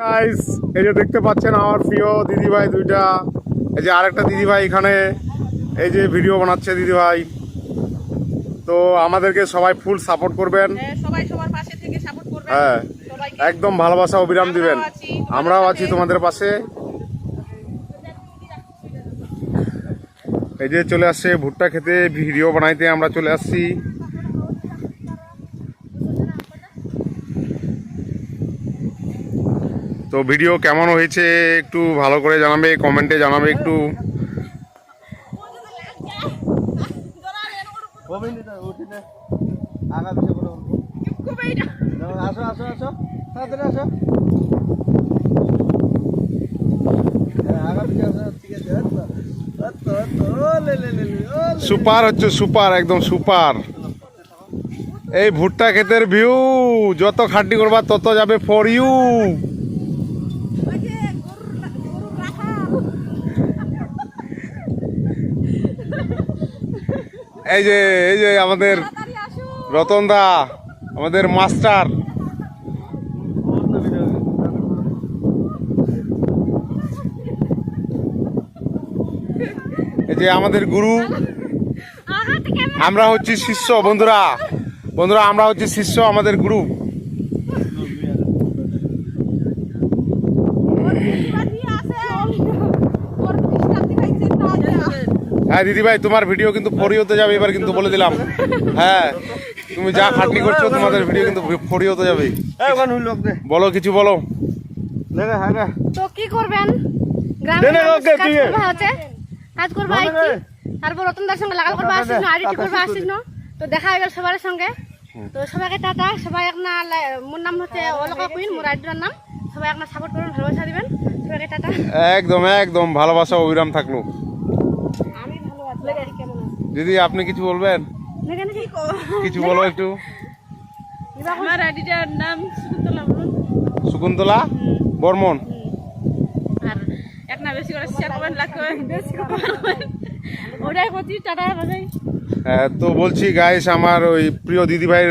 Guys, এই যে দেখতে পাচ্ছেন আমার প্রিয় দিদিভাই দুইটা। এই যে আরেকটা দিদিভাই এখানে এই যে ভিডিও বানাচ্ছে দিদিভাই। তো আমাদেরকে সবাই ফুল সাপোর্ট করবেন। সবাই সবার পাশে থেকে সাপোর্ট করবেন। হ্যাঁ, সবাইকে একদম ভালোবাসা অবিরাম দিবেন। আমরাও আছি তোমাদের পাশে। এই যে চলে আসছে ভুট্টা খেতে, ভিডিও বানাইতে আমরা চলে আসছি। তো ভিডিও কেমন হয়েছে একটু ভালো করে জানাবে, কমেন্টে জানাবে একটু। সুপার হচ্ছে, সুপার, একদম সুপার। এই ভুট্টা ক্ষেতের ভিউ, যত খাটনি করবা তত যাবে ফর ইউ। এই যে আমাদের রতন দা, আমাদের মাস্টার। এই যে আমাদের গুরু, আমরা হচ্ছি শিষ্য। বন্ধুরা বন্ধুরা আমরা হচ্ছি শিষ্য, আমাদের গুরু। হ্যাঁ দিদিভাই, তোমার ভিডিও কিন্তু ফরি হতে যাবে এবার, কিন্তু বলে দিলাম। হ্যাঁ, তুমি যা খাটনি করছো তোমাদের ভিডিও কিন্তু ফরি হতে যাবে। বলো, কিছু বলো। তো কি করবেন, কাজ করবো তারপর রতনদার সঙ্গে লাগাল করবো আসিস না, আইডি করবো আসিস না। তো দেখা হয়ে গেল সবার সঙ্গে। তো সবাইকে টাটা। সবাই একটা, মোর নাম হচ্ছে অলকা কুইন, মোর আইডির নাম। সবাই একটা সাপোর্ট করবেন, ভালোবাসা দিবেন। সবাইকে টাটা। একদম একদম ভালোবাসা অবিরাম থাকলো। আমি ভালো আছি। কেমন আছি দিদি, আপনি কিছু বলবেন? কিছু বলো একটু। আমার আইডিটার নাম শকুন্তলা বর্মন। শকুন্তলা বর্মন। আর একটা বেশি করে শেয়ার করবেন, লাইক করবেন, বেশি করবেন। ওটাই বলছি, টাটা বাই। তো বলছি গাইস, আমার ওই প্রিয় দিদিভাই